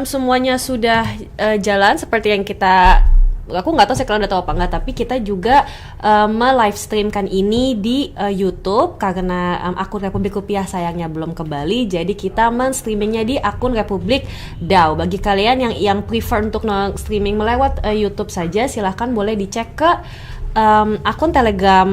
semuanya sudah jalan seperti yang kita, aku nggak tahu sih kalian udah tahu apa nggak, tapi kita juga me-live streamkan ini di YouTube karena akun Republik Rupiah sayangnya belum ke Bali, jadi kita men-streamingnya di akun Republik DAO. Bagi kalian yang prefer untuk streaming melewat YouTube saja, silahkan boleh dicek ke akun Telegram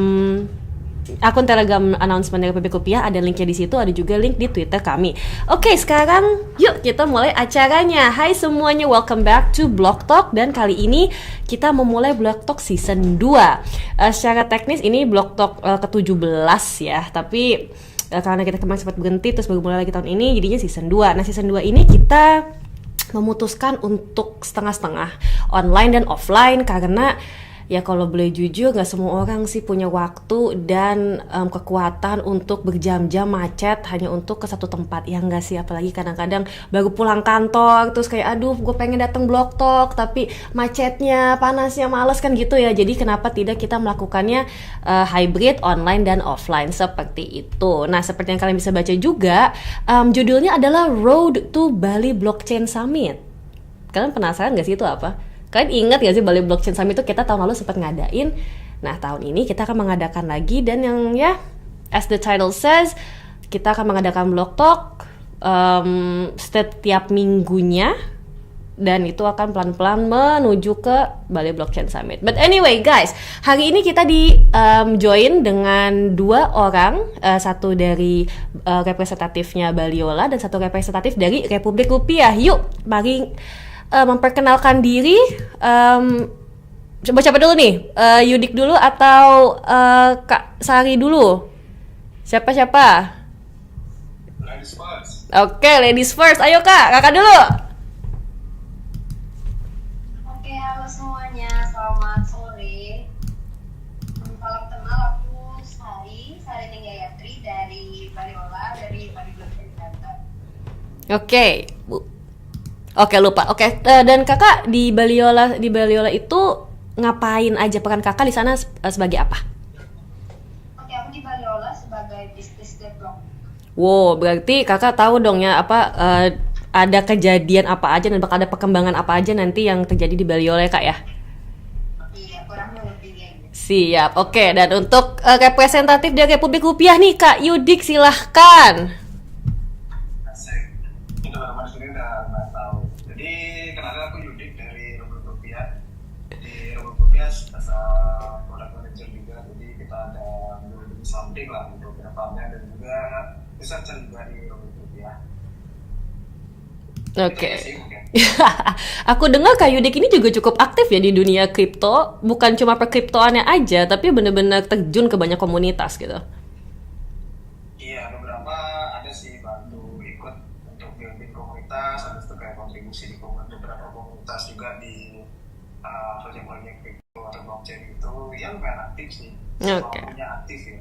announcement dari Republik Rupiah, ada linknya di situ, ada juga link di Twitter kami. Oke, sekarang yuk kita mulai acaranya. Hai semuanya, welcome back to Block Talk, dan kali ini kita memulai Block Talk season 2. Secara teknis ini Block Talk ke-17 ya, tapi karena kita kemarin sempat berhenti terus baru mulai lagi tahun ini, jadinya season 2. Nah, season 2 ini kita memutuskan untuk setengah-setengah, online dan offline, karena ya kalau boleh jujur nggak semua orang sih punya waktu dan kekuatan untuk berjam-jam macet hanya untuk ke satu tempat, ya nggak sih? Apalagi kadang-kadang baru pulang kantor terus kayak aduh gue pengen datang Block Talk tapi macetnya, panasnya, males kan gitu ya. Jadi kenapa tidak kita melakukannya hybrid, online dan offline seperti itu. Nah, seperti yang kalian bisa baca juga, judulnya adalah Road to Bali Blockchain Summit. Kalian penasaran nggak sih itu apa? Kalian ingat gak sih Bali Blockchain Summit itu kita tahun lalu sempat ngadain. Nah, tahun ini kita akan mengadakan lagi, dan yang ya as the title says, kita akan mengadakan Block Talk setiap minggunya, dan itu akan pelan-pelan menuju ke Bali Blockchain Summit. But anyway guys, hari ini kita join dengan 2 orang, satu dari representatifnya Baliola dan satu representatif dari Republik Rupiah. Yuk, mari memperkenalkan diri. Coba siapa dulu nih? Yudik dulu atau Kak Sari dulu? Siapa? Ladies first. Oke, ladies first. Ayo Kak, kakak dulu. Oke, halo semuanya, selamat sore. Salam kenal, aku Sari Ninggayatri dari Baliola, dari Bali Blockchain Center. Oke, Bu. Oke, lupa. Oke, dan kakak di Baliola itu ngapain aja? Peran kakak di sana sebagai apa? Oke, aku di Baliola sebagai business development. Wow, berarti kakak tahu dong ya apa ada kejadian apa aja dan bakal ada perkembangan apa aja nanti yang terjadi di Baliola ya Kak ya? Iya, kurang lebih kayak gitu. Siap. Oke, dan untuk representatif dari Republik Rupiah nih Kak Yudik, silahkan. Asik. Itu nama sendiri udah nggak tahu. Jadi kenalin, aku Yudik dari Republik Rupiah. Di Republik Rupiah product manager juga. Jadi kita ada something lah untuk programnya dan juga researcher juga di Republik Rupiah. Oke. Aku dengar Kak Yudik ini juga cukup aktif ya di dunia kripto, bukan cuma perkriptoannya aja, tapi benar-benar terjun ke banyak komunitas gitu. Iya, beberapa ada sih bantu ikut untuk building komunitas, habis itu kayak kontribusi di beberapa komunitas juga di proyek-proyek kripto atau blockchain itu yang lumayan aktif sih. Oke. Waktunya aktif ya.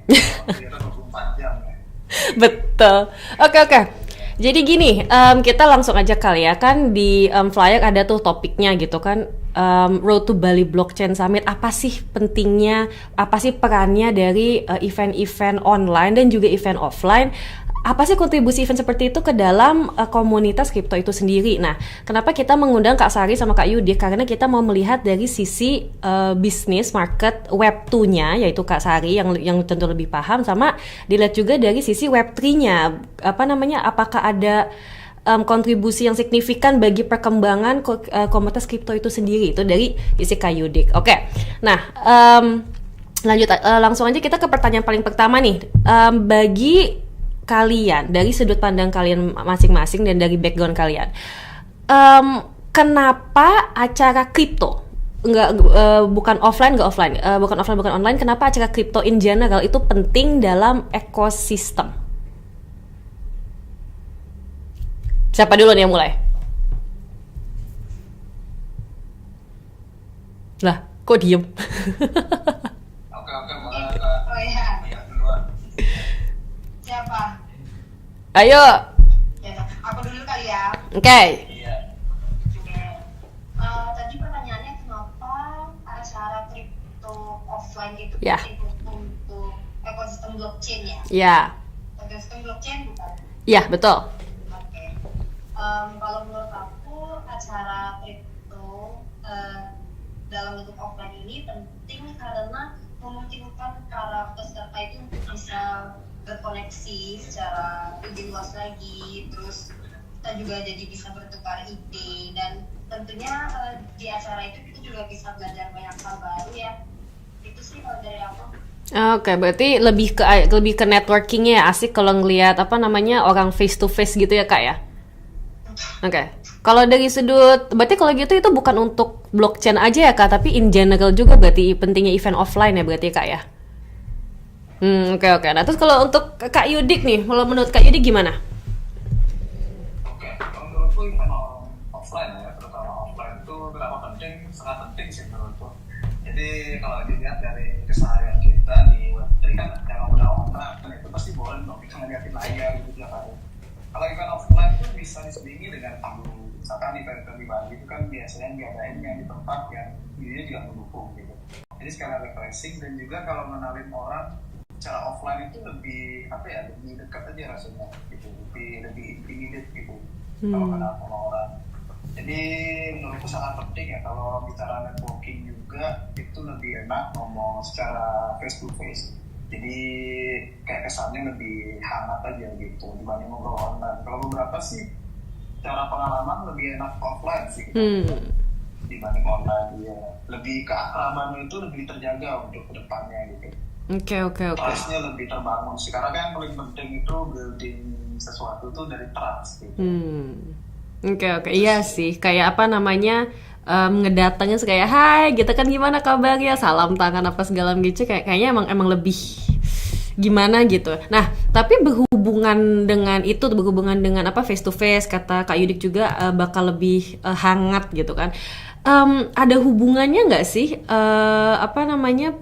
Ternyata 24 jam ya. Betul. Oke. Jadi gini, kita langsung aja kali ya, kan di flyer ada tuh topiknya gitu kan, Road to Bali Blockchain Summit. Apa sih pentingnya, apa sih perannya dari event-event online dan juga event offline? Apa sih kontribusi event seperti itu ke dalam komunitas kripto itu sendiri? Nah, kenapa kita mengundang Kak Sari sama Kak Yudik? Karena kita mau melihat dari sisi bisnis market Web 2-nya, yaitu Kak Sari yang tentu lebih paham, sama dilihat juga dari sisi Web 3-nya. Apakah ada kontribusi yang signifikan bagi perkembangan komunitas kripto itu sendiri? Itu dari sisi Kak Yudik. Oke. Nah, lanjut langsung aja kita ke pertanyaan paling pertama nih. Bagi kalian, dari sudut pandang kalian masing-masing dan dari background kalian, kenapa acara kripto bukan offline, kenapa acara kripto in general itu penting dalam ekosistem? Siapa dulu nih yang mulai? Lah, kok diem? Oke, mulai Kak. Oh iya, Iya, duluan. siapa? Ayo. Ya, aku dulu kali ya. Oke. Iya. Oke. Tadi pertanyaannya kenapa acara kripto offline itu Ya. penting untuk ekosistem blockchain ya? Ya. Ekosistem blockchain bukan? Ya, betul. Oke. Kalau menurut aku dalam bentuk offline ini penting karena memungkinkan para peserta itu untuk bisa berkoneksi secara lebih luas lagi, terus kita juga jadi bisa bertukar ide, dan tentunya di acara itu kita juga bisa belajar banyak hal baru ya. Itu sih kalau dari aku. Oke, berarti lebih ke networkingnya ya, asik kalau ngelihat apa namanya orang face to face gitu ya Kak ya. Oke. Kalau dari sudut, berarti kalau gitu itu bukan untuk blockchain aja ya Kak, tapi in general juga berarti pentingnya event offline ya berarti Kak ya. Oke. Nah, terus kalau untuk Kak Yudik nih, kalau menurut Kak Yudik gimana? Oke, kalau menurutku event offline ya, terutama offline itu kenapa penting, sangat penting sih menurutku. Jadi kalau dilihat dari keseharian kita di Web3 kan yang udah online itu pasti boleh dong kita ngeliatin layar gitu tiap hari. Kalau event offline itu bisa diselingi dengan panggung, misalkan event pribadi itu kan biasanya diadain yang di tempat yang dirinya juga mendukung gitu. Jadi sekalian refreshing, dan juga kalau mengenalin orang secara offline itu lebih apa ya, lebih dekat aja rasanya gitu, lebih intimate gitu kalau kenal sama orang. Jadi menurutku sangat penting ya kalau bicara networking juga itu lebih enak ngomong secara face to face. Jadi kayak kesannya lebih hangat aja gitu dibanding ngobrol online. Kalau beberapa sih cara pengalaman lebih enak offline sih dibanding online. Ya lebih keakrabannya itu lebih terjaga untuk kedepannya gitu. Oke. Trustnya lebih terbangun sih, karena kan yang paling penting itu building sesuatu tuh dari trust gitu. Oke, iya sih, kayak apa namanya ngedatengin kayak hai gitu kan, gimana kabarnya, salam tangan apa segala gitu, kayaknya emang lebih gimana gitu. Nah, tapi berhubungan dengan apa face to face, kata Kak Yudik juga bakal lebih hangat gitu kan. Ada hubungannya nggak sih apa namanya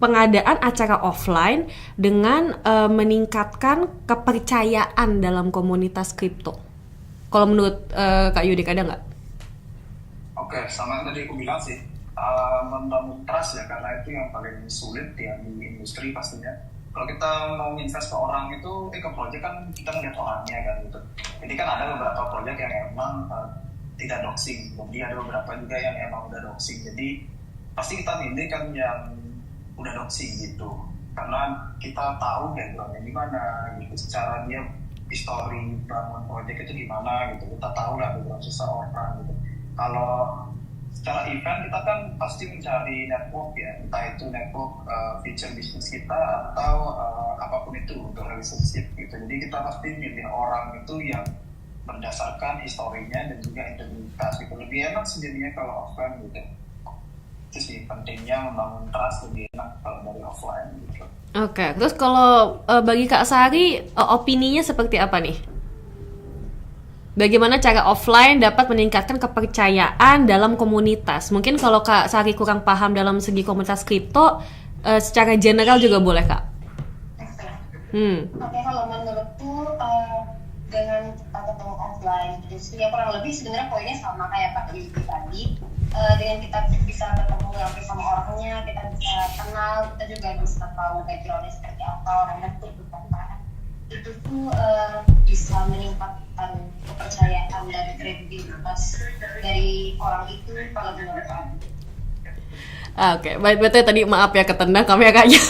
pengadaan acara offline dengan meningkatkan kepercayaan dalam komunitas kripto? Kalau menurut Kak Yudik ada nggak? Oke, sama yang tadi aku bilang sih, membangun trust ya, karena itu yang paling sulit ya di industri pastinya. Kalau kita mau invest ke orang itu, ke project kan kita ngeliat orangnya kan gitu. Jadi kan ada beberapa project yang emang tidak doxing, kemudian ada beberapa juga yang emang udah doxing. Jadi pasti kita milih kan yang udah doxing gitu, karena kita tahu backgroundnya gimana gitu, secara dia history bangun project itu gimana gitu, kita tahu lah background seseorang gitu. Kalau secara event kita kan pasti mencari network ya, entah itu network feature bisnis kita atau apapun itu untuk relationship gitu. Jadi kita pasti milih orang itu yang berdasarkan historinya dan juga integritas gitu. Lebih enak sejadinya kalau offline gitu. Itu sih pentingnya membangun trust lebih enak kalau dari offline gitu. Oke, terus kalau bagi Kak Sari, opininya seperti apa nih? Bagaimana cara offline dapat meningkatkan kepercayaan dalam komunitas? Mungkin kalau Kak Sari kurang paham dalam segi komunitas kripto, secara general juga boleh Kak. Oke, kalau menurutku dengan kita ketemu offline, jadi ya kurang lebih sebenarnya poinnya sama kayak Pak Yuki tadi. Dengan kita bisa ketemu langsung sama orangnya, kita bisa kenal, kita juga bisa tahu backgroundnya seperti apa, orangnya itu apa. Itu tuh bisa meningkatkan kepercayaan dan kredibilitas dari orang itu kalau menurut aku. Oke, baik, betul tadi maaf ya ketendang kameranya.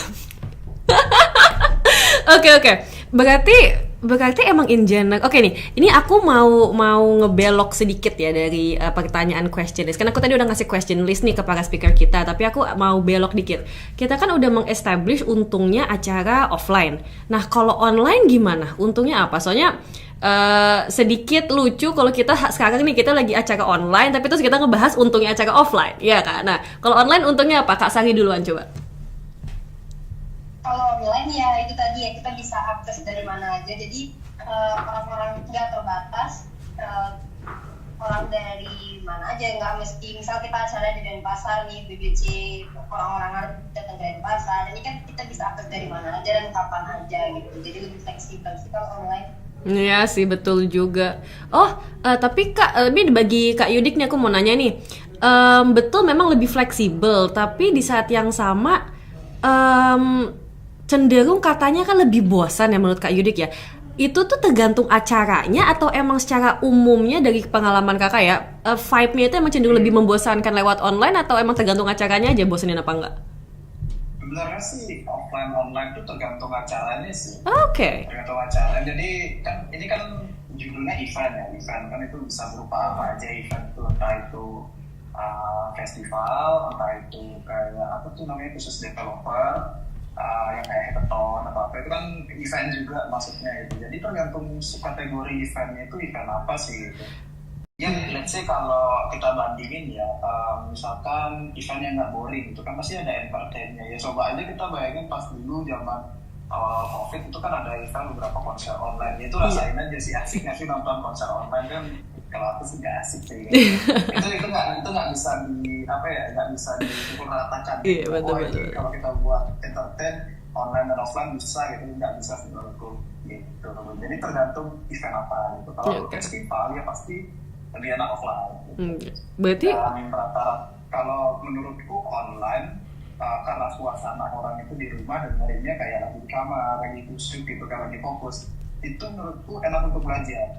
Oke. Berarti emang in general. Oke nih, ini aku mau ngebelok sedikit ya dari pertanyaan question list. Karena aku tadi udah ngasih question list nih ke para speaker kita, tapi aku mau belok dikit. Kita kan udah meng-establish untungnya acara offline. Nah, kalau online gimana? Untungnya apa? Soalnya sedikit lucu kalau kita sekarang nih kita lagi acara online, tapi terus kita ngebahas untungnya acara offline, ya kan? Nah, kalau online untungnya apa? Kak Sari duluan coba. Kalau online ya itu tadi ya, kita bisa akses dari mana aja, jadi orang-orang nggak terbatas, orang dari mana aja, nggak mesti misal kita acara di Denpasar nih, BBC, orang-orang harus datang dari Denpasar, ini kan kita bisa akses dari mana aja dan kapan aja gitu, jadi lebih fleksibel sih kalau online. Iya sih, betul juga. Tapi Kak, ini bagi Kak Yudik nih aku mau nanya nih, betul memang lebih fleksibel, tapi di saat yang sama cenderung katanya kan lebih bosan ya menurut Kak Yudik ya. Itu tuh tergantung acaranya atau emang secara umumnya dari pengalaman kakak ya, vibe-nya itu emang cenderung lebih membosankan lewat online atau emang tergantung acaranya aja bosenin apa enggak? Sebenarnya sih offline online tuh tergantung acaranya sih. Oke. Tergantung acara. Jadi kan ini kan judulnya event ya. Event kan itu bisa berupa apa aja event itu, entah itu festival, entah itu kayak apa tuh namanya khusus developer, yang kayak hackathon atau apa itu kan event juga maksudnya itu. Jadi tergantung kategori eventnya itu event apa sih gitu. Ya, let's say kalau kita bandingin ya, misalkan event yang nggak boring itu kan pasti ada entertainnya ya. Coba aja kita bayangin pas dulu zaman awal COVID itu kan ada event beberapa konser online. Ya, itu rasain aja sih, asik nggak sih nonton konser online kan? Kalau aku sih nggak asik sih. itu nggak bisa nggak bisa dipukul ratakan. Iya, betul. Kalau kita buat entertain online dan offline bisa gitu, nggak bisa menurutku gitu. Jadi tergantung event apa gitu. Kalau festival ya pasti lebih enak offline. Berarti dan rata-rata kalau menurutku online karena suasana orang itu di rumah dan lainnya kayak lagi di kamar, lagi kusuk gitu, kan lagi fokus, itu menurutku enak untuk belajar.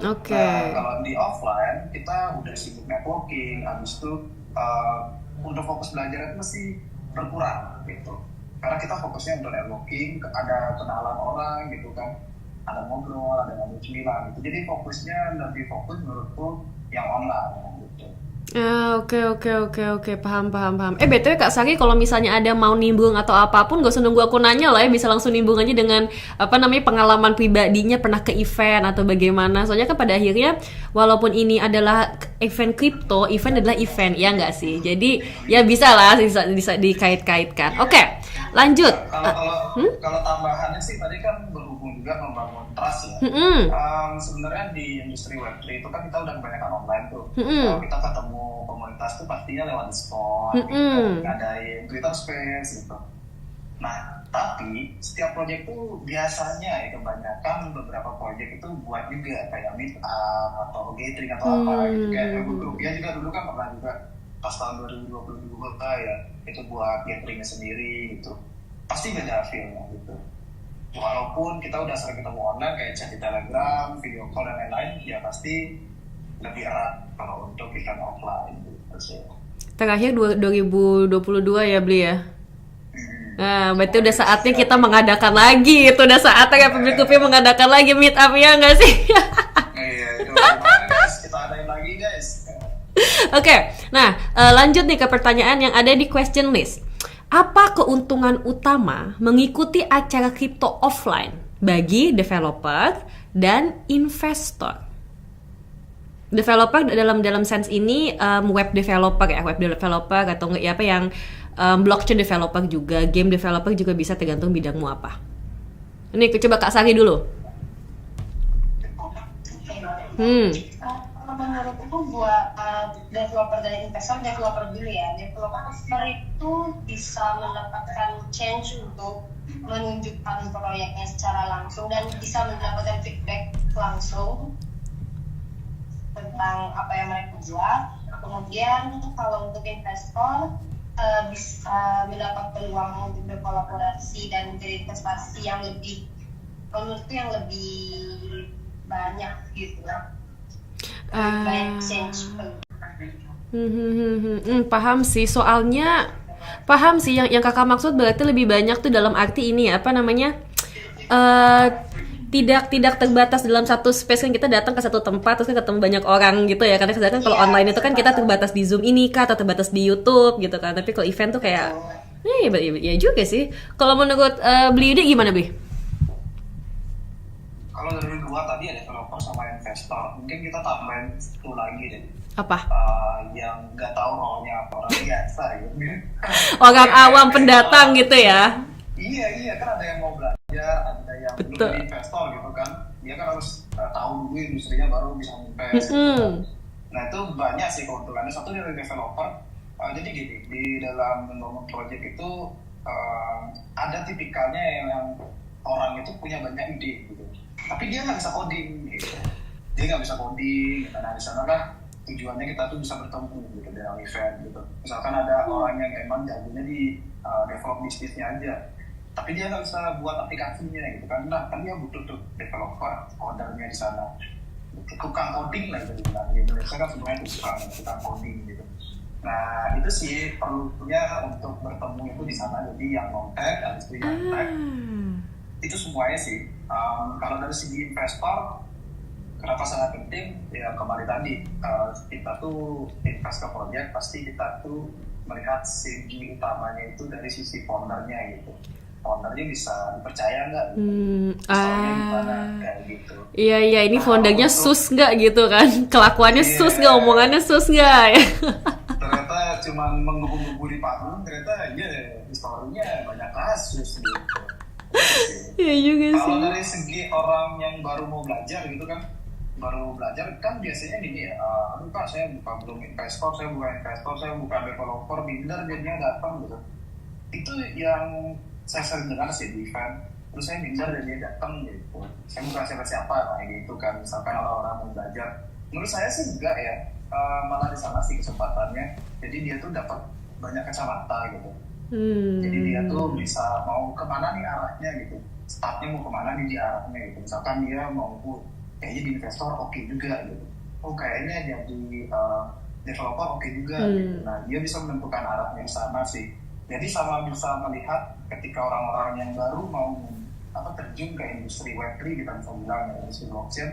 Oke. Nah, kalau di offline kita udah sibuk networking, habis itu untuk fokus belajar itu mesti berkurang gitu. Karena kita fokusnya untuk networking, ada kenalan orang gitu kan, ada ngobrol, ada ngambil cemilan gitu. Jadi fokusnya lebih fokus menurutku yang online gitu. Oke, paham. BTW Kak Sari, kalau misalnya ada mau nimbung atau apapun, gak usah nunggu aku nanya lah ya, bisa langsung nimbung aja dengan pengalaman pribadinya, pernah ke event atau bagaimana. Soalnya kan pada akhirnya, walaupun ini adalah event kripto, event adalah event, ya nggak sih? Jadi ya bisa lah, bisa dikait-kaitkan. Oke, lanjut. Kalau tambahannya sih tadi kan berhubung juga membangun trust ya. Sebenarnya di industri Web3 itu kan kita udah kebanyakan online tuh. Kalau kita ketemu komunitas tuh pastinya lewat Discord, ngadain Twitter Space gitu. Nah, tapi setiap proyek tuh biasanya ya kebanyakan beberapa proyek itu buat juga kayak meetup atau gathering atau apa gitu. Kayak Rupiah juga dulu kan pernah juga pas tahun 2022 ya itu buat gatheringnya sendiri gitu. Pasti beda feel-nya gitu. Walaupun kita udah sering ketemu online kayak chat di Telegram, video call dan lain-lain, ya pasti lebih erat kalau untuk event offline gitu sih. Terakhir 2022 ya Bli ya? Nah, berarti udah saatnya kita mengadakan lagi. Itu udah saatnya Public Rupiah mengadakan lagi meet up ya nggak sih? Iya, itu gimana guys? Kita adain lagi guys. Oke, nah lanjut nih ke pertanyaan yang ada di question list. Apa keuntungan utama mengikuti acara kripto offline bagi developer dan investor? Developer dalam sense ini web developer atau yang blockchain developer juga, game developer juga bisa, tergantung bidangmu apa. Ini coba Kak Sari dulu. Menurutku buat developer dan investor, developer dulu ya. Developer itu bisa mendapatkan change untuk menunjukkan proyeknya secara langsung dan bisa mendapatkan feedback langsung tentang apa yang mereka buat. Kemudian kalau untuk investor bisa mendapat peluang untuk berkolaborasi dan berinvestasi yang lebih, menurutku yang lebih banyak gitu lah. Banyak change. Paham sih, soalnya paham sih yang kakak maksud berarti lebih banyak tuh dalam arti ini tidak terbatas dalam satu space. Kan kita datang ke satu tempat terus kan ketemu banyak orang gitu ya, karena sedangkan kalau online itu kan kita terbatas di Zoom ini kah, atau terbatas di YouTube gitu kan. Tapi kalau event tuh kayak ya juga sih. Kalau menurut Bli gimana Bli? Kalau dari dua tadi ada developer sama investor, mungkin kita tambahin satu lagi deh. Apa? Yang nggak tahu role-nya apa, orang biasa gitu. Orang awam pendatang gitu ya? Iya, kan ada yang mau belajar, ada yang belum jadi investor gitu kan. Dia kan harus tahu dulu industrinya baru bisa invest. Gitu. Nah itu banyak sih keuntungannya. Satu dari developer, jadi gini, di dalam membangun project itu ada tipikalnya yang orang itu punya banyak ide gitu. Tapi dia nggak bisa coding gitu. Dia nggak bisa coding, nah di sana lah tujuannya kita tuh bisa bertemu gitu dalam event gitu. Misalkan ada orang yang emang jagonya di develop bisnisnya aja, tapi dia nggak bisa buat aplikasinya gitu kan. Nah kan dia butuh tuh developer, codernya di sana, tukang coding lah itu dibilang. Di Indonesia kan sebenarnya tukang coding gitu. Nah itu sih perlunya untuk bertemu itu di sana. Jadi yang non-tech, habis itu yang tech, itu semuanya sih. Kalau dari segi investor, kenapa sangat penting? Ya kembali tadi, kita tuh invest ke proyek, pasti kita tuh melihat segi utamanya itu dari sisi foundernya gitu. Foundernya bisa dipercaya nggak? Misalnya gimana kayak gitu. Iya, ini Nah, foundernya untuk- sus nggak gitu kan? Kelakuannya Iya. sus nggak, omongannya sus nggak ya? Ternyata cuma menggebu-gebu di panggung, ternyata ya historinya banyak kasus gitu. Iya juga sih. Kalau dari segi orang yang baru mau belajar gitu kan, baru belajar kan biasanya gini ya, aduh Pak saya belum investor, saya bukan developer, minder jadinya datang gitu. Itu yang saya sering dengar sih di event, terus saya minder jadinya datang gitu. Saya bukan siapa-siapa kayak gitu kan, misalkan orang-orang mau belajar. Menurut saya sih enggak ya, malah di sana sih kesempatannya. Jadi dia tuh dapat banyak kacamata gitu. Jadi dia tuh bisa mau kemana nih arahnya gitu, startnya mau kemana nih di arahnya gitu. Misalkan dia mau kayaknya di investor oke juga gitu, oh kayaknya jadi developer oke juga gitu. Nah dia bisa menentukan arahnya di sana sih. Jadi sama bisa melihat ketika orang-orang yang baru mau terjun ke industri Web3 kita bisa bilang ya, industri blockchain,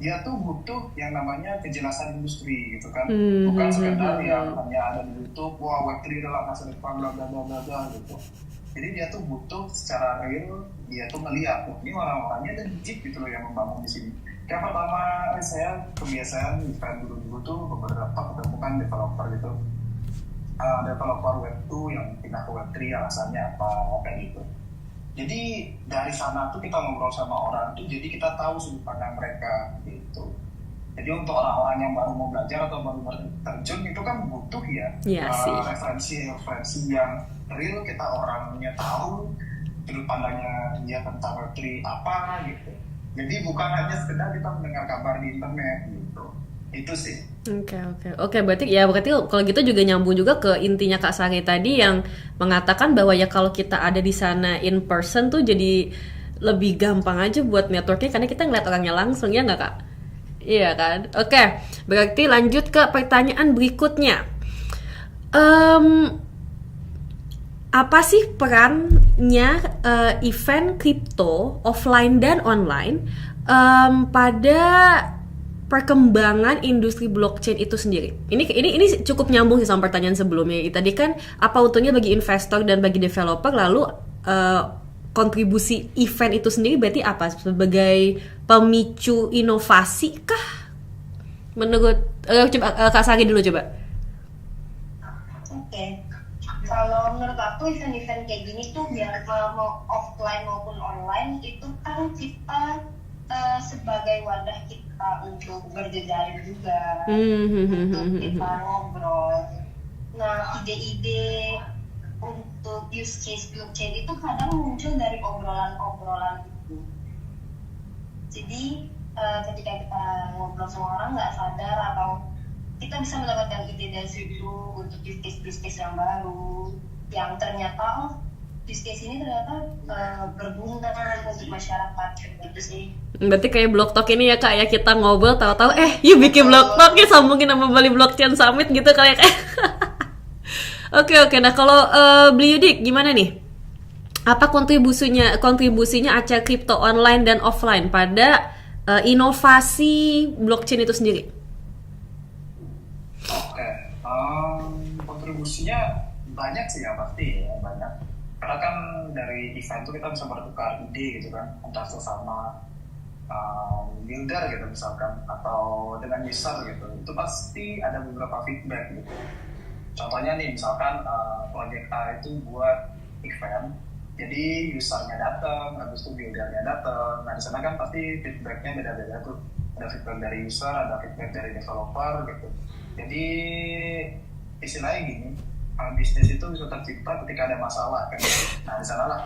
dia tuh butuh yang namanya kejelasan industri gitu kan, bukan sekedar yang hanya ada di YouTube, wah Web3 adalah masa depan bla bla bla bla gitu. Jadi dia tuh butuh secara real, dia tuh melihat ini orang-orangnya legit gitu loh yang membangun di sini. Yang pertama saya kebiasaan event dulu tuh beberapa ketemukan developer gitu, developer Web2 yang pindah ke Web3 alasannya apa kayak gitu. Jadi dari sana tuh kita ngobrol sama orang tuh, jadi kita tahu sudut pandang mereka gitu. Jadi untuk orang-orang yang baru mau belajar atau baru terjun itu kan butuh ya, referensi yang real, kita orangnya tahu sudut pandangnya dia tentang Web3 apa gitu. Jadi bukan hanya sekedar kita mendengar kabar di internet gitu. Itu sih. Oke, berarti kalau gitu juga nyambung juga ke intinya Kak Sari tadi yang mengatakan bahwa ya kalau kita ada di sana in person tuh jadi lebih gampang aja buat networknya karena kita ngeliat orangnya langsung, ya nggak Kak? Iya kan? Oke, berarti lanjut ke pertanyaan berikutnya. Apa sih perannya event kripto offline dan online pada perkembangan industri blockchain itu sendiri? Ini cukup nyambung sih sama pertanyaan sebelumnya. Tadi kan apa untungnya bagi investor dan bagi developer, lalu kontribusi event itu sendiri berarti apa? Sebagai pemicu inovasi kah? Menurut coba Kak Sari dulu coba. Oke. Kalau menurut aku event-event kayak gini tuh biar mau offline maupun online itu kan kita sebagai wadah kita untuk berjejaring juga, untuk kita ngobrol. Nah, ide-ide untuk use case blockchain itu kadang muncul dari obrolan-obrolan itu. Jadi ketika kita ngobrol sama orang nggak sadar atau kita bisa mendapatkan ide dari situ untuk use case yang baru, yang ternyata use case ini ternyata berguna untuk masyarakat gitu sih. Berarti kayak Block Talk ini ya Kak ya, kita ngobrol tahu-tahu yuk bikin Block Talk ya, sambungin sama Bali Blockchain Summit gitu kali ya Kak. Oke. Nah kalau Bli Yudik gimana nih? Apa kontribusinya acara kripto online dan offline pada inovasi blockchain itu sendiri? Oke, kontribusinya banyak sih ya pasti ya, banyak. Karena kan dari event itu kita bisa bertukar ide gitu kan, entah sesama builder gitu misalkan, atau dengan user gitu. Itu pasti ada beberapa feedback gitu. Contohnya nih misalkan project A itu buat event, jadi usernya datang, habis itu buildernya datang. Nah di sana kan pasti feedbacknya beda-beda tuh. Ada feedback dari user, ada feedback dari developer gitu. Jadi istilahnya gini, bisnis itu bisa tercipta ketika ada masalah kan. Nah di sana lah.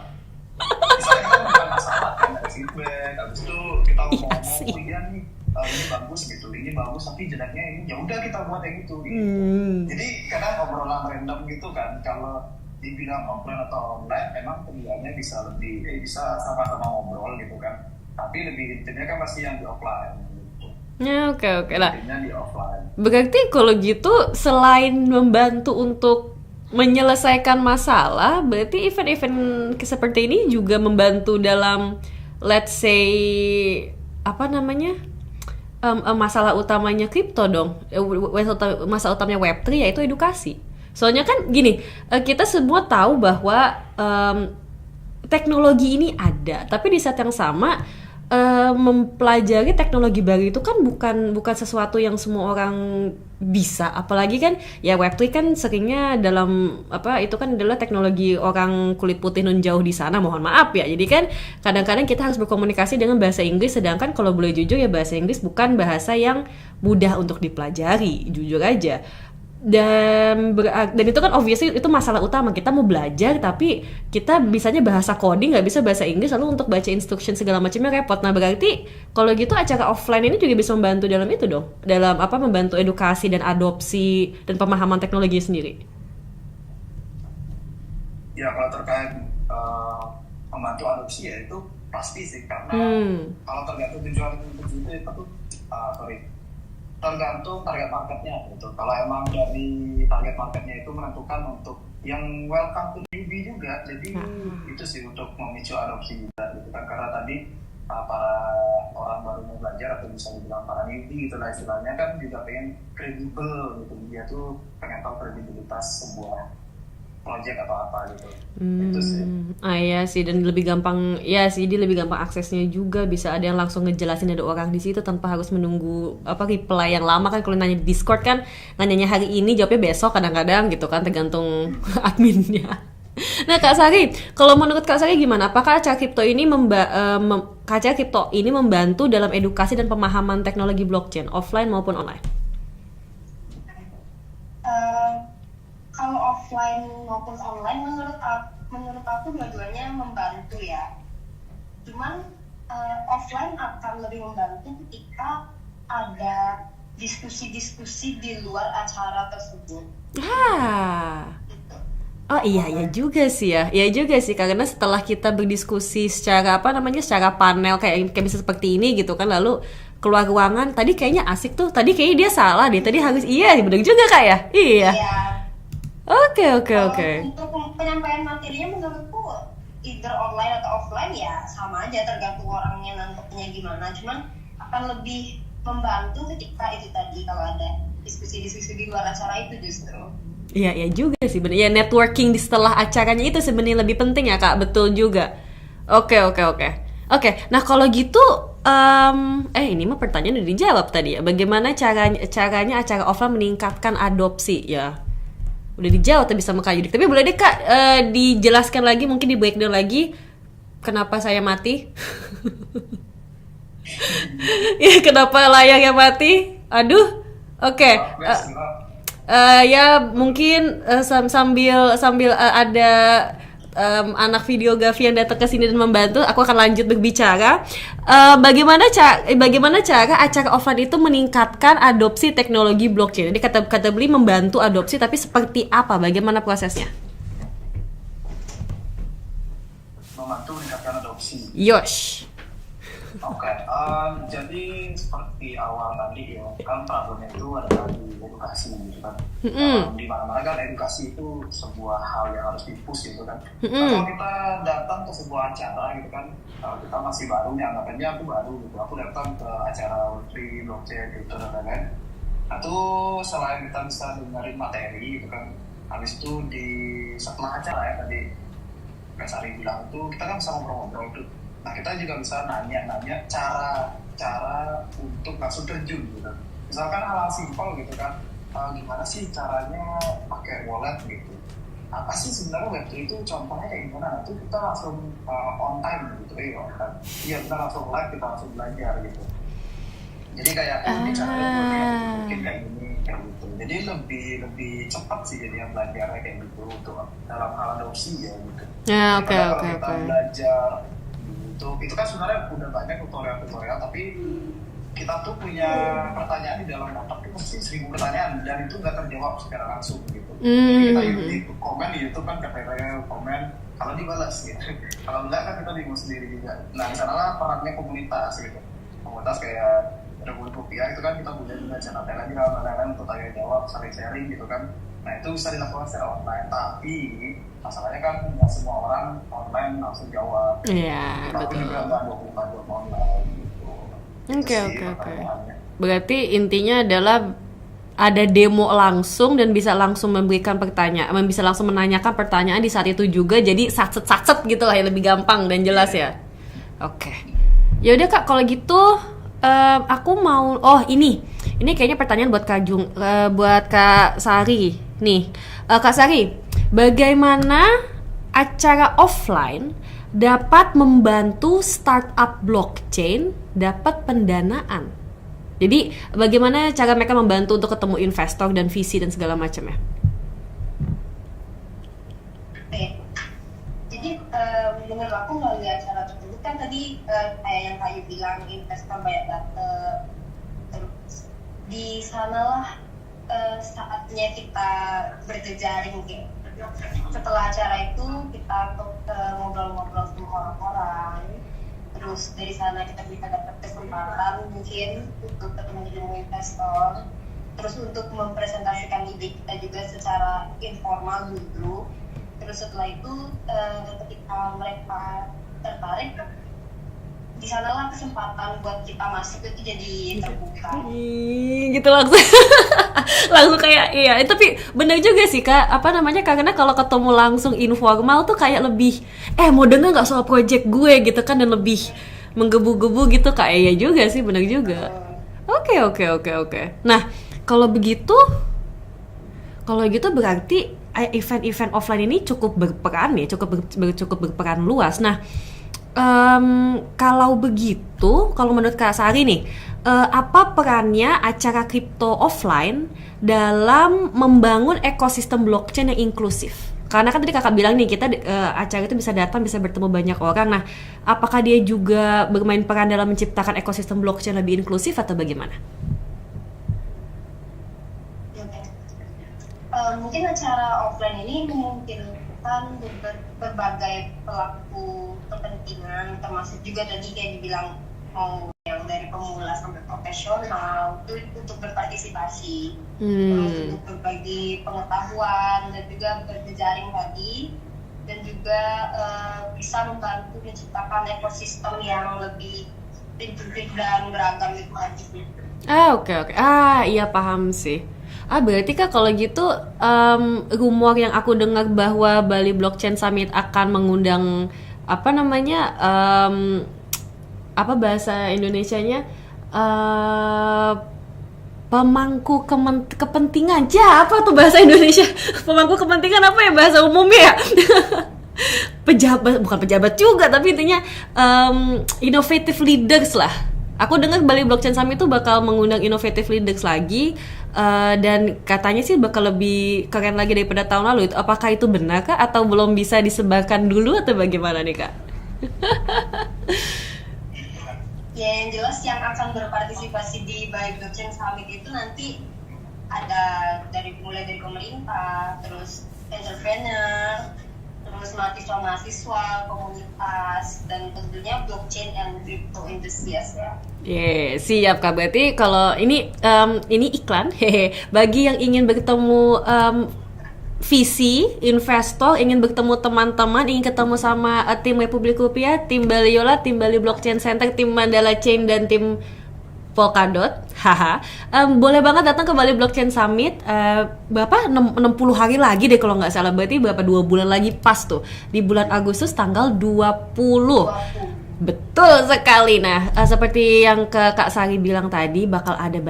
Misalnya kita bukan masalah kan, ada feedback, habis itu kita ngomong, oh iya nih ini bagus gitu, ini bagus tapi jeleknya ini, ya udah kita buat yang itu. Gitu. Jadi kadang obrolan random gitu kan, kalau dibilang offline atau online, memang keduanya bisa bisa sama-sama ngobrol gitu kan. Tapi lebih intinya kan pasti yang di offline. Gitu. Ya, oke lah. Intinya di offline. Berarti kalau gitu selain membantu untuk menyelesaikan masalah, berarti event-event seperti ini juga membantu dalam, let's say, apa namanya, masalah utamanya kripto dong. Masalah utamanya Web3 yaitu edukasi. Soalnya kan gini, kita semua tahu bahwa teknologi ini ada, tapi di saat yang sama mempelajari teknologi baru itu kan bukan sesuatu yang semua orang bisa, apalagi kan ya Web3 kan seringnya dalam itu kan adalah teknologi orang kulit putih nun jauh di sana, mohon maaf ya. Jadi kan kadang-kadang kita harus berkomunikasi dengan bahasa Inggris, sedangkan kalau boleh jujur ya bahasa Inggris bukan bahasa yang mudah untuk dipelajari, jujur aja. Dan itu kan obviously itu masalah utama, kita mau belajar tapi kita bisanya bahasa coding, nggak bisa bahasa Inggris, lalu untuk baca instruction segala macamnya repot. Nah berarti kalau gitu acara offline ini juga bisa membantu dalam itu dong, dalam membantu edukasi dan adopsi dan pemahaman teknologi sendiri. Ya kalau terkait membantu adopsi ya itu pasti sih, karena kalau tergantung tujuan itu tergantung target marketnya gitu. Kalau emang dari target marketnya itu menentukan untuk yang welcome to newbie juga, jadi itu sih untuk memicu adopsi juga gitu kan, karena tadi para orang baru mau belajar atau bisa dibilang para newbie gitu lah istilahnya kan juga pengen kredibel gitu, dia tuh pengen tahu kredibilitas sebuah project atau apa gitu. Itu sih. Iya sih, dan lebih gampang ya sih, dia lebih gampang aksesnya juga, bisa ada yang langsung ngejelasin, ada orang di situ tanpa harus menunggu reply yang lama kan. Kalau nanya di Discord kan nanyanya hari ini jawabnya besok kadang-kadang gitu kan, tergantung adminnya. Nah Kak Sari, kalau menurut Kak Sari gimana? Apakah acara kripto ini membantu dalam edukasi dan pemahaman teknologi blockchain offline maupun online? Kalau offline maupun online menurut aku dua-duanya membantu ya. Cuman offline akan lebih membantu ketika ada diskusi-diskusi di luar acara tersebut. Oh iya juga sih ya. Iya juga sih, karena setelah kita berdiskusi secara secara panel kayak bisa seperti ini gitu kan, lalu keluar ruangan, tadi kayaknya asik tuh, tadi kayaknya dia salah deh, tadi harus bener juga Kak ya? Iya. Oke. Untuk penyampaian materinya menurutku either online atau offline ya sama aja, tergantung orangnya nangkepnya gimana. Cuman akan lebih membantu ketika itu tadi kalau ada diskusi-diskusi di luar acara itu justru. Iya juga sih bener. Ya networking di setelah acaranya itu sebenarnya lebih penting ya Kak, betul juga. Oke. Nah kalau gitu ini mah pertanyaan udah dijawab tadi ya. Bagaimana caranya acara offline meningkatkan adopsi ya? Udah dijawab tadi sama Kak Yudik. Tapi boleh deh Kak dijelaskan lagi, mungkin di breakdown lagi kenapa saya mati. Ya kenapa layarnya mati? Aduh. Oke. Ya mungkin sambil ada anak videografi yang datang ke sini dan membantu, aku akan lanjut berbicara. Bagaimana cara acara offline itu meningkatkan adopsi teknologi blockchain? Jadi kata beli membantu adopsi, tapi seperti apa? Bagaimana prosesnya? Membantu meningkatkan adopsi. Yosh. Oke, jadi seperti awal tadi ya, kan problemnya itu adalah di edukasi gitu kan. Di mana-mana kan edukasi itu sebuah hal yang harus dipush gitu kan. Kalau kita datang ke sebuah acara gitu kan, kita masih baru, anggapannya aku baru gitu, aku datang ke acara Web3, blockchain gitu dan lain-lain. Nah tuh selain kita bisa dengerin materi gitu kan, habis itu setelah acara ya tadi Kak Sari bilang itu kita kan bisa ngobrol-ngobrol tuh. Nah kita juga bisa nanya cara untuk langsung terjun gitu. Misalkan hal simpel gitu kan, gimana sih caranya pakai wallet gitu. Apa sih sebenarnya Web3 itu contohnya kayak gimana? Nah itu kita langsung on time gitu, on time. Iya kita langsung live, kita langsung belajar gitu. Jadi kayak ini caranya mungkin kayak gini kayak gitu. Jadi lebih cepat sih jadi yang belajarnya kayak gitu untuk dalam hal adopsi ya gitu. Oke. Kita belajar itu kan sebenarnya udah banyak tutorial tapi kita tuh punya pertanyaan di dalam otak itu pasti 1.000 pertanyaan dan itu nggak terjawab secara langsung gitu. Jadi kita di komen di YouTube kan katanya komen kalau dibalas gitu. Kalau enggak kan kita bingung sendiri juga. Nah di sanalah perannya komunitas gitu. Komunitas kayak Republik Rupiah itu kan kita punya juga channel Telegram untuk tanya jawab, saling sharing gitu kan. Nah itu bisa dilakukan secara online, tapi masalahnya kan nggak semua orang online langsung jawab. Iya, Tapi betul. juga nggak 24 jam online gitu. Oke. Itu sih pertanyaannya. Berarti intinya adalah ada demo langsung dan bisa langsung memberikan pertanyaan, bisa langsung menanyakan pertanyaan di saat itu juga, jadi satset gitu lah, ya lebih gampang dan jelas ya. Oke. Ya udah Kak, kalau gitu aku mau, ini kayaknya pertanyaan buat Kak buat Kak Sari nih. Kak Sari, bagaimana acara offline dapat membantu startup blockchain dapat pendanaan? Jadi bagaimana cara mereka membantu untuk ketemu investor dan VC dan segala macamnya? Oke. Jadi menurut aku melalui acara tersebut kan tadi kayak yang Kayu bilang investor banyak datang, terus di sanalah saatnya kita berjejaring gitu. Setelah acara itu kita ngobrol-ngobrol sama orang-orang, terus dari sana kita bisa dapat kesempatan mungkin untuk ketemu dengan investor, terus untuk mempresentasikan ide kita juga secara informal dulu. Terus setelah itu ketika mereka tertarik, di sanalah kesempatan buat kita masuk itu jadi terbuka. Gitu langsung langsung kayak iya, tapi benar juga sih Kak, karena kalau ketemu langsung informal tuh kayak lebih mau denger nggak soal project gue gitu kan, dan lebih menggebu-gebu gitu Kak. Iya juga sih, benar juga. Oke. Nah kalau begitu berarti event-event offline ini cukup berperan ya, cukup berperan luas. Nah kalau begitu, kalau menurut Kak Sari nih, apa perannya acara kripto offline dalam membangun ekosistem blockchain yang inklusif? Karena kan tadi Kakak bilang nih, kita acara itu bisa datang, bisa bertemu banyak orang. Nah, apakah dia juga bermain peran dalam menciptakan ekosistem blockchain lebih inklusif atau bagaimana? Mungkin acara offline ini memungkinkan berbagai pelaku kepentingan, termasuk juga tadi kayak dibilang mau yang dari pemula sampai profesional itu untuk berpartisipasi, untuk berbagi pengetahuan dan juga berjejaring tadi, dan juga bisa membantu menciptakan ekosistem yang lebih inklusif dan beragam itu aja. Oke. Iya paham sih. Berarti Kak kalau gitu rumor yang aku dengar bahwa Bali Blockchain Summit akan mengundang bahasa Indonesianya pemangku kepentingan. Apa tuh bahasa Indonesia? Pemangku kepentingan apa ya bahasa umumnya ya? Bukan pejabat juga, tapi intinya innovative leaders lah. Aku dengar Bali Blockchain Summit itu bakal mengundang innovative leaders lagi, dan katanya sih bakal lebih keren lagi daripada tahun lalu. Apakah itu benar Kak? Atau belum bisa disebarkan dulu atau bagaimana nih Kak? Ya yang jelas yang akan berpartisipasi di Bali Blockchain Summit itu nanti ada mulai dari pemerintah, terus entrepreneur, terus mahasiswa, komunitas, dan tentunya blockchain and crypto enthusiast ya. Siap Kak. Berarti kalau ini iklan, bagi yang ingin bertemu VC, investor, ingin bertemu teman-teman, ingin ketemu sama tim Republik Rupiah, tim Baliola, tim Bali Blockchain Center, tim Mandala Chain, dan tim Polkadot, boleh banget datang ke Bali Blockchain Summit. Berapa? 60 hari lagi deh kalau nggak salah. Berarti 2 bulan lagi pas tuh, di bulan Agustus tanggal 20. Betul sekali. Nah, seperti yang Kak Sari bilang tadi, bakal ada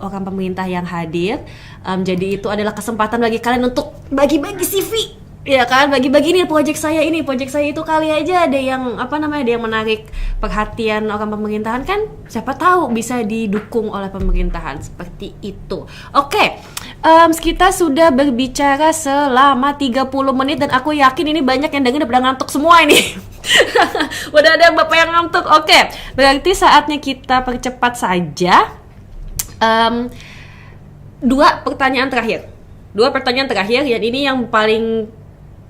orang pemerintah yang hadir. Jadi itu adalah kesempatan bagi kalian untuk bagi-bagi CV. Ya kan, bagi-bagi nih project saya itu, kali aja ada yang ada yang menarik perhatian orang pemerintahan kan, siapa tahu bisa didukung oleh pemerintahan seperti itu. Oke, Kita sudah berbicara selama 30 menit dan aku yakin ini banyak yang denger udah pada ngantuk semua ini. Udah ada bapak yang ngantuk. Oke, berarti saatnya kita percepat saja. Dua pertanyaan terakhir, dan ini yang paling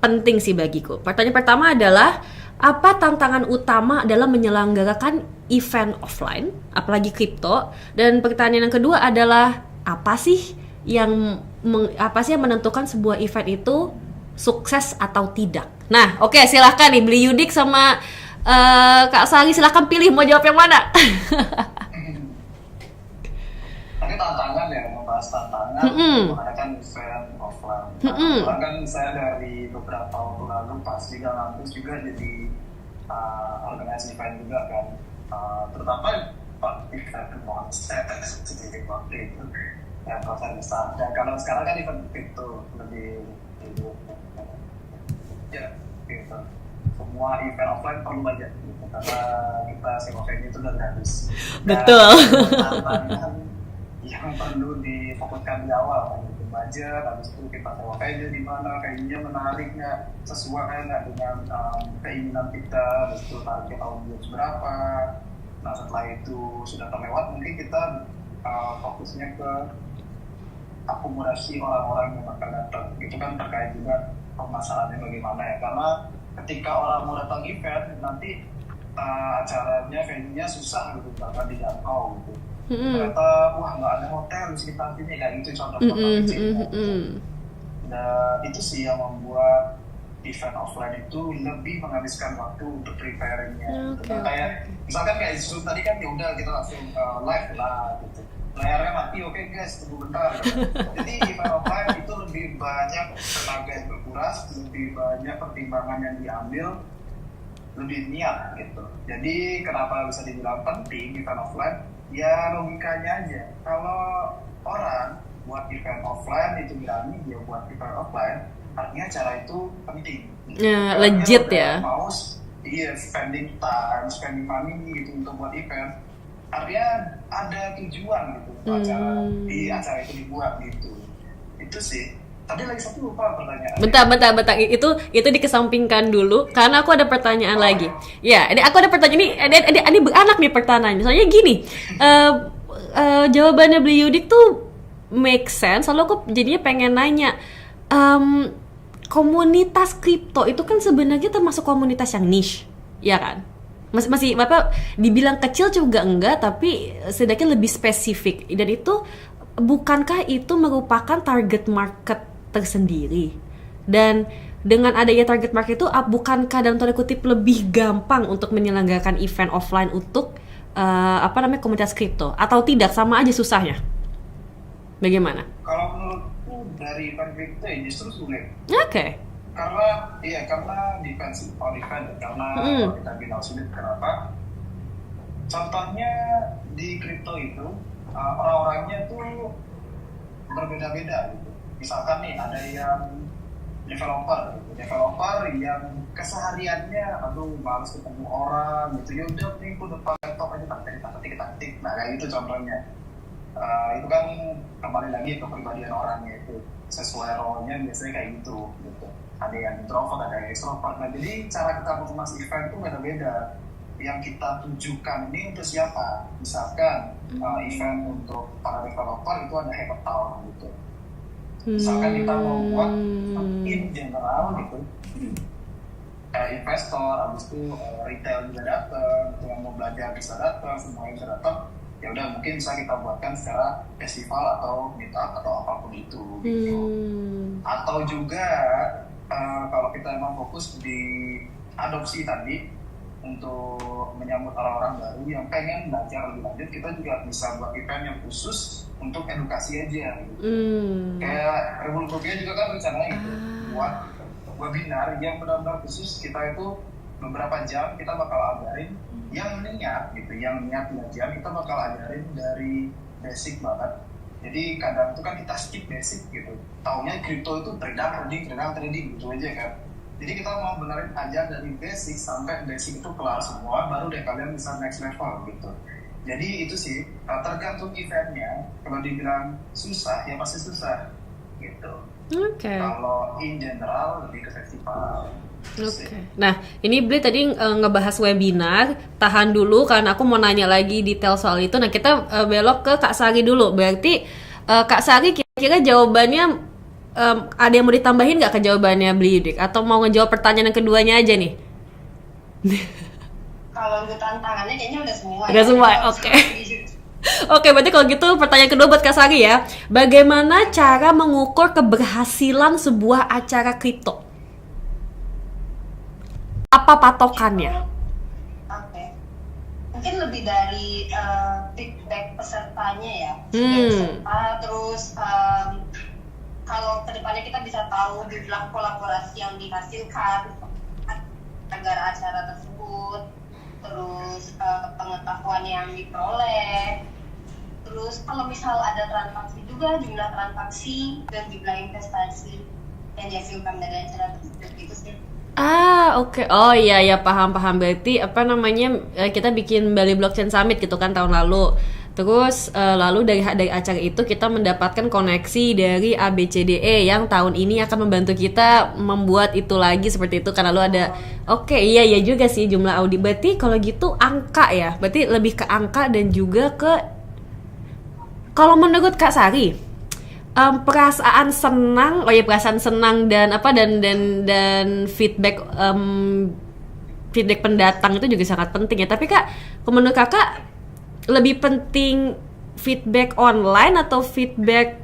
penting sih bagiku. Pertanyaan pertama adalah, apa tantangan utama dalam menyelenggarakan event offline, apalagi kripto? Dan pertanyaan yang kedua adalah, apa sih yang menentukan sebuah event itu sukses atau tidak? Nah, oke, silahkan nih Beli Yudik sama Kak Sari, silahkan pilih mau jawab yang mana. Tapi tantangan ya, membahas tantangan mengadakan event offline. Kan saya dari beberapa waktu lalu pas di kampus juga jadi organisasi event juga kan, terutama event konser sendiri waktu itu yang konser besar. Dan kalau sekarang kan event itu lebih ya gitu. Semua event offline perlu budget gitu, karena kita sewa venue itu udah gratis. Betul. Yang perlu difokuskan di awal kan, itu budget, habis itu kita sewa venue di mana, venue-nya menarik nggak, sesuai nggak dengan keinginan kita, habis itu target audiens berapa. Nah setelah itu sudah terlewat, mungkin kita fokusnya ke akomodasi orang-orang yang akan datang. Itu kan terkait juga pemasarannya bagaimana ya, karena ketika orang mau datang event nanti acaranya, venue-nya susah gitu, bahkan dijangkau gitu. Ternyata wah nggak ada hotel di sekitar sini, kayak gitu contoh-contoh kecil. Nah itu sih yang membuat event offline itu lebih menghabiskan waktu untuk preparingnya. Kayak misalkan kayak Zoom tadi kan ya udah kita langsung live lah gitu. Layarnya mati, oke guys, tunggu bentar. Jadi event offline itu lebih banyak tenaga yang berkuras, lebih banyak pertimbangan yang diambil, lebih niat gitu. Jadi kenapa bisa dibilang penting event offline? Ya logikanya aja. Kalau orang buat event offline itu berani dia buat event offline, artinya cara itu penting. Legit ya. Mau spending time, spending money gitu untuk buat event. Artinya ada tujuan gitu acara itu dibuat gitu. Itu sih. Tadi lagi satu lupa pertanyaan. Bentar. Itu dikesampingkan dulu karena aku ada pertanyaan lagi. Ya, ini aku ada pertanyaan ini beranak nih pertanyaannya. Soalnya gini, jawabannya Beli Yudik tuh make sense. Lalu aku jadinya pengen nanya, komunitas kripto itu kan sebenarnya termasuk komunitas yang niche, ya kan? Masih apa dibilang kecil juga enggak, tapi setidaknya lebih spesifik. Dan itu bukankah itu merupakan target market tersendiri? Dan dengan adanya target market itu, bukankah dalam tanda kutip lebih gampang untuk menyelenggarakan event offline untuk komunitas kripto, atau tidak, sama aja susahnya? Bagaimana? Kalau menurutku dari event kripto ya justru sulit. Oke. Karena defensive on event, karena kita bilang sulit. Kenapa? Contohnya di kripto itu orang-orangnya tuh berbeda-beda gitu. Misalkan nih ada yang developer yang kesehariannya malas ketemu orang gitu, ya udah nih aku depan laptop aja taktik. Nah kayak gitu contohnya. Itu kan kembali lagi ke kepribadian orangnya, itu sesuai role-nya biasanya kayak gitu. Ada yang introvert, ada yang extrovert. Nah jadi cara kita mengemas event itu beda-beda. Yang kita tujukan ini untuk siapa? Misalkan event untuk para developer itu ada hackathon gitu. Misalkan kita mau buat in general gitu, investor, habis itu retail juga datang, yang mau belajar bisa datang, semuanya bisa datang. Ya udah mungkin bisa kita buatkan secara festival atau meetup atau apapun itu gitu. Atau juga kalau kita emang fokus di adopsi tadi untuk menyambut orang-orang baru yang pengen belajar lebih lanjut, kita juga bisa buat event yang khusus untuk edukasi aja gitu. Kayak Revolutopian juga kan rencananya gitu, buat webinar yang benar-benar khusus. Kita itu beberapa jam kita bakal ajarin yang niat belajar, kita bakal ajarin dari basic banget. Jadi kadang itu kan kita skip basic gitu, taunya kripto itu trading gitu aja kan. Jadi kita mau benerin aja dari basic sampai basic itu kelar semua, baru deh kalian bisa next level gitu. Jadi itu sih tergantung eventnya. Kalau dibilang susah ya pasti susah, gitu. Oke. Kalau in general lebih ke festival. Oke. Nah, ini Bli tadi ngebahas webinar. Tahan dulu karena aku mau nanya lagi detail soal itu. Nah, kita belok ke Kak Sari dulu. Berarti Kak Sari kira-kira jawabannya ada yang mau ditambahin nggak ke jawabannya Bli Yudik? Atau mau ngejawab pertanyaan yang keduanya aja nih? Kalau untuk tantangannya kayaknya udah semua. Udah semua, oke. Oke, berarti kalau gitu pertanyaan kedua buat Kak Sari ya. Bagaimana cara mengukur keberhasilan sebuah acara kripto? Apa patokannya? Oke. Mungkin lebih dari feedback pesertanya ya. Peserta, terus kalau kedepannya kita bisa tahu jumlah kolaborasi yang dihasilkan agar acara tersebut, terus pengetahuan yang diperoleh, terus kalau misal ada transaksi juga, jumlah transaksi dan jumlah investasi yang dihasilkan dari acara tersebut itu sih. Oke. Oh iya ya, paham. Berarti apa namanya, kita bikin Bali Blockchain Summit gitu kan tahun lalu. Terus lalu dari acara itu kita mendapatkan koneksi dari ABCDE yang tahun ini akan membantu kita membuat itu lagi seperti itu, karena lalu ada. Oke, iya juga sih jumlah audi. Berarti kalau gitu angka ya. Berarti lebih ke angka dan juga ke, kalau menurut Kak Sari, perasaan senang dan feedback feedback pendatang itu juga sangat penting ya. Tapi Kak, menurut Kakak lebih penting feedback online atau feedback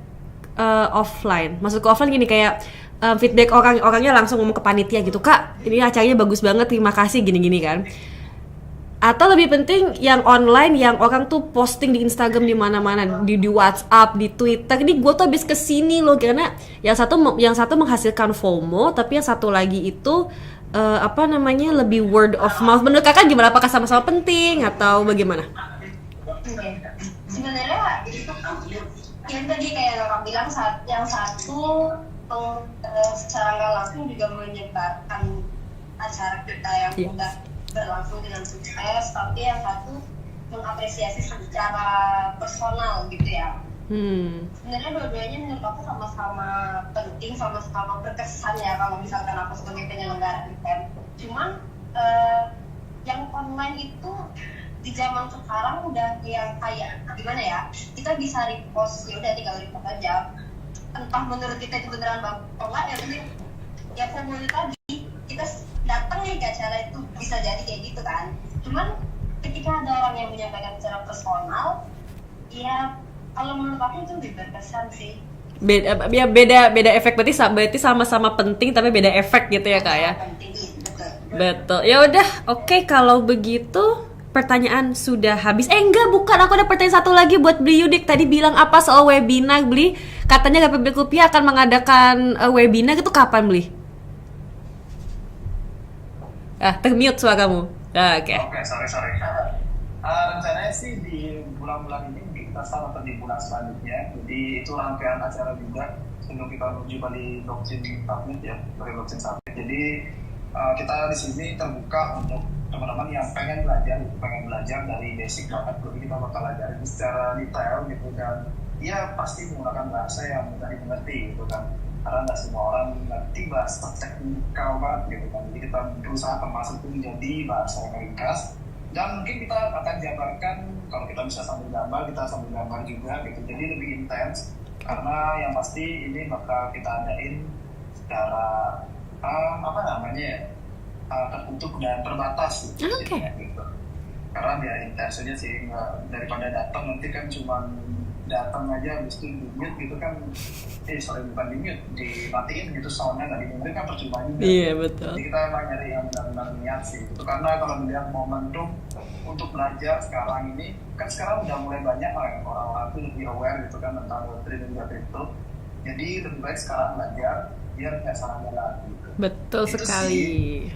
offline? Maksudku offline gini, kayak feedback orangnya langsung ngomong ke panitia gitu, Kak ini acaranya bagus banget, terima kasih, gini-gini kan. Atau lebih penting yang online, yang orang tuh posting di Instagram di mana-mana, di WhatsApp, di Twitter. Ini gue tuh habis kesini loh, karena yang satu menghasilkan FOMO, tapi yang satu lagi itu lebih word of mouth. Menurut Kakak gimana? Apakah sama-sama penting atau bagaimana? Sebenarnya yang tadi kayak Kakak bilang, yang satu secara nggak langsung juga menyebarkan acara kita yang udah berlangsung dengan sukses, tapi yang satu mengapresiasi secara personal gitu ya. Sebenarnya dua-duanya menurut aku sama-sama penting, sama-sama berkesan ya kalau misalkan aku sebagai penyelenggara event. Cuman yang online itu di zaman sekarang udah yang kayak gimana ya, kita bisa repost, ya udah tinggal repost aja, entah menurut kita itu beneran bagus atau enggak, ya penting ya formula tadi kita datang nih ke acara itu, bisa jadi kayak gitu kan. Cuman ketika ada orang yang menyampaikan secara personal, ya kalau menurut aku itu lebih berkesan sih. Beda efek, berarti sama-sama penting tapi beda efek gitu ya Kak ya. Penting, betul. Ya udah, oke, kalau begitu pertanyaan sudah habis. Bukan, aku ada pertanyaan satu lagi buat Bli Yudik. Tadi bilang apa soal webinar, Bli? Katanya GPB Rupiah akan mengadakan webinar, itu kapan, Bli? Termute suaramu. Oke. Sorry. Rencananya sih di bulan-bulan ini kita start, atau di bulan selanjutnya. Jadi itu rangkaian acara juga untuk kita menuju Bali Blockchain Summit ya, Bali Blockchain Summit. Jadi kita di sini terbuka untuk teman-teman yang pengen belajar dari basic banget. Jadi kita bakal ajarin secara detail gitu kan. Ya pasti menggunakan bahasa yang mudah dimengerti gitu kan. Karena nggak semua orang ngerti bahasa teknikal banget gitu kan. Jadi kita berusaha kemas itu menjadi bahasa yang ringkas. Dan mungkin kita akan jabarkan, kalau kita bisa sambil gambar juga gitu. Jadi lebih intens, karena yang pasti ini bakal kita adain secara tertutup dan terbatas gitu. Okay. Gitu. Karena biar intens aja sih, daripada datang nanti kan cuma datang aja habis itu di-mute gitu kan. Bukan di-mute, dimatiin gitu soundnya, nggak didengerin kan percuma juga. Iya, betul. Jadi kita emang nyari yang benar-benar niat sih gitu. Karena kalau melihat momentum untuk belajar sekarang ini, kan sekarang udah mulai banyak orang-orang tuh lebih aware gitu kan tentang Web3 dan juga crypto. Jadi lebih baik sekarang belajar biar nggak salah jalan gitu. Betul itu sekali sih.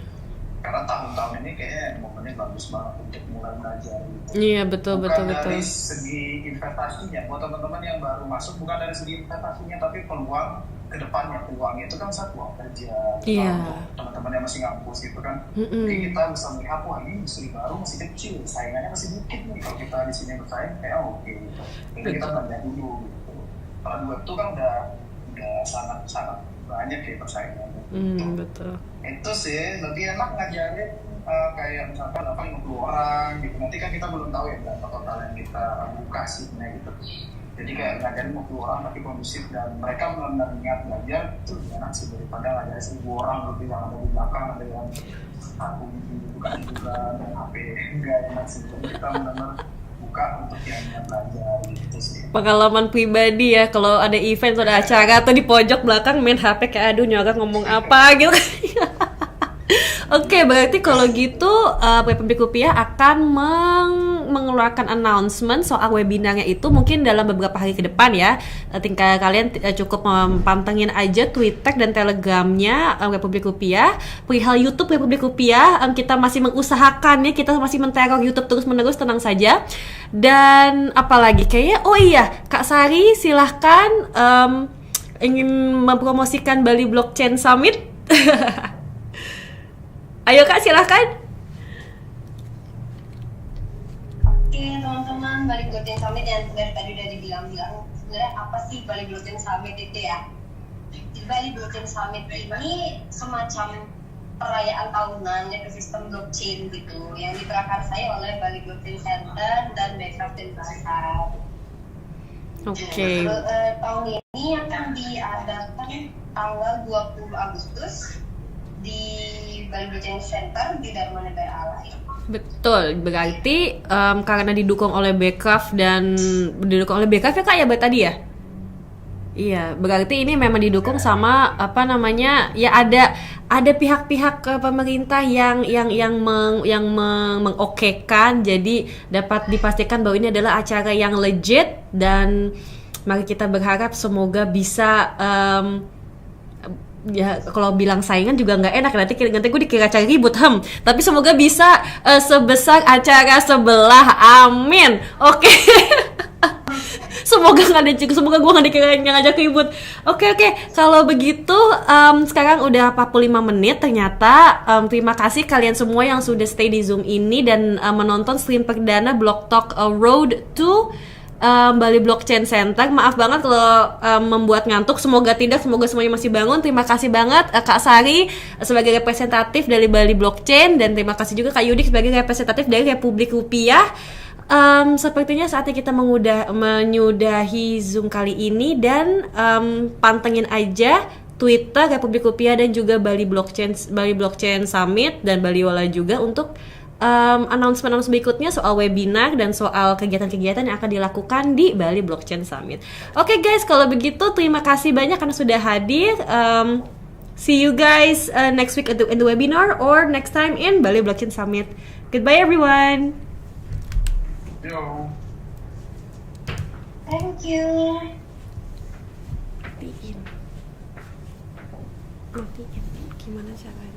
Karena tahun-tahun ini kayaknya momennya bagus banget untuk mulai belajar gitu. Iya, betul. Dari segi investasinya, buat teman-teman yang baru masuk, bukan dari segi investasinya, tapi peluang kedepannya. Peluangnya itu kan saat peluang kerja. Iya. Teman-teman yang masih ngampus gitu kan. Jadi kita bisa melihat, wah ini industri baru masih kecil, saingannya masih dikit nih. Kalau kita di sini bersaing, kayak oke. Jadi kita belajar dulu gitu. Kalau web itu kan udah udah sangat banyak ya persaingannya. Betul. Itu sih lebih enak ngajarin kayak misalkan 50 orang gitu. Nanti kan kita belum tahu ya berapa total yang kita buka sih-nya gitu. Jadi kayak ngajarin 50 orang tapi kondusif dan mereka benar-benar niat belajar, itu lebih enak sih daripada ngajarin 1000 orang lebih yang ada di belakang, ada yang aku buka juga dan HP. Enggak enak sih. Jadi kita benar-benar buka untuk yang niat belajar gitu sih. Pengalaman pribadi ya, kalau ada event atau ada acara atau di pojok belakang main HP kayak aduh nyorak ngomong apa gitu. Oke, berarti kalau gitu Republik Rupiah akan mengeluarkan announcement soal webinarnya itu mungkin dalam beberapa hari ke depan ya. Tinggal kalian cukup pantengin aja Twitter dan Telegramnya Republik Rupiah. Perihal YouTube Republik Rupiah, kita masih mengusahakan ya, kita masih menteror YouTube terus-menerus, tenang saja. Dan apalagi kayaknya, oh iya, Kak Sari silahkan ingin mempromosikan Bali Blockchain Summit. Ayo Kak, silahkan. Oke teman-teman, Bali Blockchain Summit yang dari tadi udah dibilang-bilang, sebenarnya apa sih Bali Blockchain Summit itu ya? Di Bali Blockchain Summit ini semacam perayaan tahunan ekosistem blockchain gitu, yang diprakarsai oleh Bali Blockchain Center dan Backcraft Denpasar. Oke. Tahun ini akan diadakan tanggal 20 Agustus di Bali Blockchain Center di Dharma Negara Alay. Betul, berarti karena didukung oleh Backcraft dan didukung oleh Backcraft ya Kak ya tadi ya? Iya, berarti ini memang didukung sama apa namanya? Ya ada pihak-pihak pemerintah yang mengokekan, jadi dapat dipastikan bahwa ini adalah acara yang legit dan mari kita berharap semoga bisa ya kalau bilang saingan juga nggak enak, nanti gue dikira cari ribut tapi semoga bisa sebesar acara sebelah, amin. Oke. Semoga nggak ada juga, semoga gue nggak dikira ngajak ribut. Oke, kalau begitu sekarang udah 45 menit ternyata. Terima kasih kalian semua yang sudah stay di Zoom ini dan menonton stream perdana Block Talk Road to Bali Blockchain Center. Maaf banget kalau membuat ngantuk, semoga tidak, semoga semuanya masih bangun. Terima kasih banget Kak Sari sebagai representatif dari Bali Blockchain, dan terima kasih juga Kak Yudik sebagai representatif dari Republik Rupiah. Sepertinya saatnya kita menyudahi Zoom kali ini, dan pantengin aja Twitter Republik Rupiah dan juga Bali Blockchain Summit dan Bali Wala juga untuk announcement berikutnya soal webinar dan soal kegiatan-kegiatan yang akan dilakukan di Bali Blockchain Summit. Oke guys, kalau begitu terima kasih banyak karena sudah hadir. See you guys next week in the webinar or next time in Bali Blockchain Summit. Goodbye everyone. Yo. Thank you. Matiin. Gimana caranya?